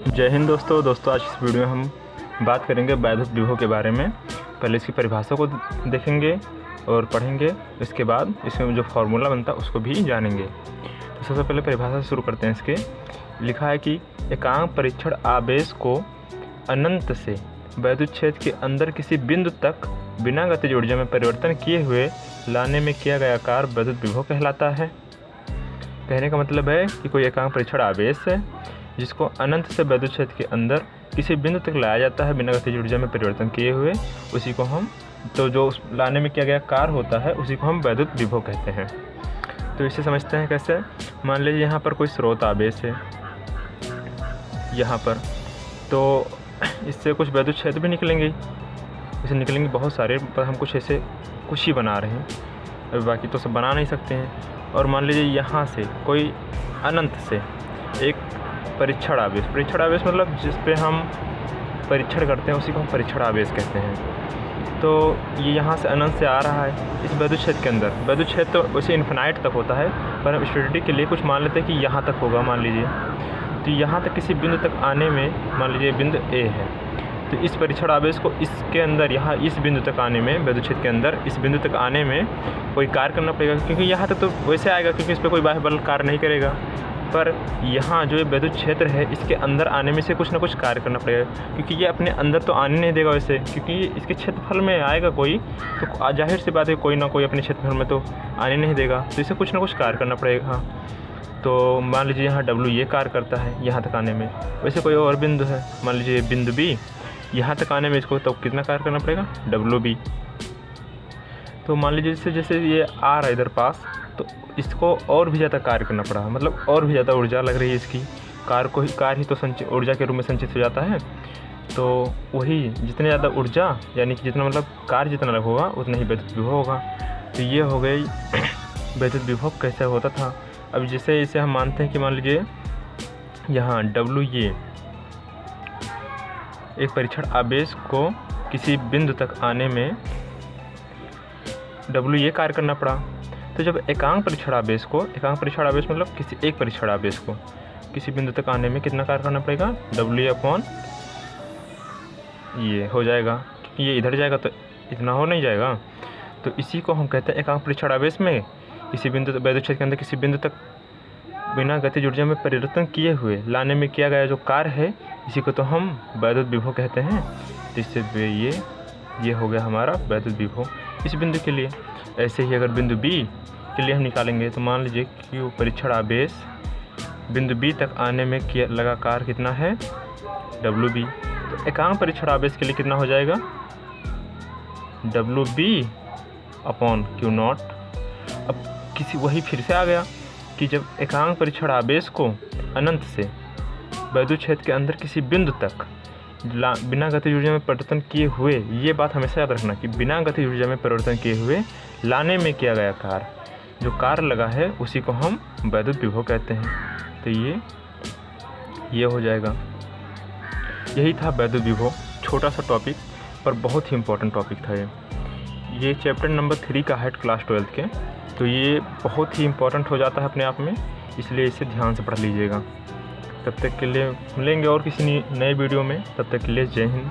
जय हिंद दोस्तों आज इस वीडियो में हम बात करेंगे वैद्युत विभव के बारे में। पहले इसकी परिभाषा को देखेंगे और पढ़ेंगे, इसके बाद इसमें जो फार्मूला बनता है उसको भी जानेंगे। तो सबसे पहले परिभाषा से शुरू करते हैं। इसके लिखा है कि एकांक परीक्षण आवेश को अनंत से वैद्युत क्षेत्र के अंदर किसी बिंदु तक बिना गतिज ऊर्जा में परिवर्तन किए हुए लाने में किया गया कार्य वैद्युत विभव कहलाता है। कहने का मतलब है कि कोई एकांक परीक्षण आवेश है जिसको अनंत से वैद्युत क्षेत्र के अंदर किसी बिंदु तक लाया जाता है बिना गतिज ऊर्जा में परिवर्तन किए हुए, उसी को हम जो लाने में किया गया कार्य होता है उसी को हम वैद्युत विभव कहते हैं। तो इसे समझते हैं कैसे। मान लीजिए यहाँ पर कोई स्रोत आवेश है यहाँ पर, तो इससे कुछ वैद्युत क्षेत्र भी निकलेंगे, इसे निकलेंगे बहुत सारे, पर हम कुछ ही बना रहे हैं, अभी बाकी तो सब बना नहीं सकते हैं। और मान लीजिए यहाँ से कोई अनंत से एक परीक्षण आवेश मतलब जिस पे हम परीक्षण करते हैं उसी को हम परीक्षण आवेश कहते हैं। तो ये यहाँ से अनंत से आ रहा है इस वैद्युत क्षेत्र के अंदर। वैद्युत क्षेत्र तो वैसे इन्फिनाइट तक होता है, पर हम स्टडी के लिए कुछ मान लेते हैं कि यहाँ तक होगा। मान लीजिए तो यहाँ तक किसी बिंदु तक आने में, मान लीजिए बिंदु ए है, तो इस परीक्षण आवेश को इसके अंदर यहाँ इस बिंदु तक आने में, वैद्युत क्षेत्र के अंदर इस बिंदु तक आने में कोई कार्य करना पड़ेगा, क्योंकि यहाँ तक तो वैसे आएगा क्योंकि इस पर कोई बाह्य बल कार्य नहीं करेगा। पर यहाँ जो वैद्युत क्षेत्र है इसके अंदर आने में से कुछ ना कुछ कार्य करना पड़ेगा, क्योंकि ये अपने अंदर तो आने नहीं देगा वैसे, क्योंकि इसके क्षेत्रफल में आएगा कोई, तो जाहिर सी बात है कोई ना कोई अपने क्षेत्रफल में तो आने नहीं देगा, तो इसे कुछ ना कुछ कार्य करना पड़ेगा। तो मान लीजिए यहाँ W ये कार्य करता है यहाँ तक आने में। वैसे कोई और बिंदु है, मान लीजिए बिंदु B, यहाँ तक आने में इसको तो कितना कार्य करना पड़ेगा, WB। तो मान लीजिए जैसे ये आ रहा है इधर पास, तो इसको और भी ज़्यादा कार्य करना पड़ा, मतलब और भी ज़्यादा ऊर्जा लग रही है इसकी। कार्य ही तो ऊर्जा के रूप में संचित हो जाता है। तो वही जितनी ज़्यादा ऊर्जा, यानी कि जितना मतलब कार्य जितना होगा उतना ही वैद्युत विभव होगा। तो ये हो गई वैद्युत विभव कैसे होता था। अब जैसे इसे हम मानते हैं कि मान लीजिए यहाँ W ये एक परीक्षण आवेश को किसी बिंदु तक आने में W ये कार्य करना पड़ा। तो जब एकांक परीक्षण आवेश मतलब किसी एक परीक्षण आवेश को किसी बिंदु तक आने में कितना कार्य करना पड़ेगा, W ये हो जाएगा, क्योंकि ये इधर जाएगा तो इतना हो नहीं जाएगा। तो इसी को हम कहते हैं एकांक परीक्षण आवेश में किसी बिंदु वैद्युत क्षेत्र के अंदर किसी बिंदु तक बिना गतिज ऊर्जा में परिवर्तन किए हुए लाने में किया गया जो कार्य है, इसी को तो हम वैद्युत विभव कहते हैं। तो इससे ये हो गया हमारा वैद्युत विभव इस बिंदु के लिए। ऐसे ही अगर बिंदु B के लिए हम निकालेंगे, तो मान लीजिए कि वो परीक्षण आवेश बिंदु B तक आने में किया लगा कार्य कितना है, WB। तो एकांक परीक्षण आवेश के लिए कितना हो जाएगा, WB/Q0। अब वही फिर से आ गया कि जब एकांक परीक्षण आवेश को अनंत से वैद्युत क्षेत्र के अंदर किसी बिंदु तक बिना गतिज ऊर्जा में परिवर्तन किए हुए, ये बात हमेशा याद रखना कि बिना गतिज ऊर्जा में परिवर्तन किए हुए लाने में किया गया कार्य, जो कार्य लगा है उसी को हम वैद्युत विभव कहते हैं। तो ये हो जाएगा। यही था वैद्युत विभव, छोटा सा टॉपिक पर बहुत ही इम्पोर्टेंट टॉपिक था ये चैप्टर नंबर 3 का है क्लास 12 के। तो ये बहुत ही इम्पोर्टेंट हो जाता है अपने आप में, इसलिए इसे ध्यान से पढ़ लीजिएगा। तब तक के लिए मिलेंगे और किसी नए वीडियो में, तब तक के लिए जय हिंद।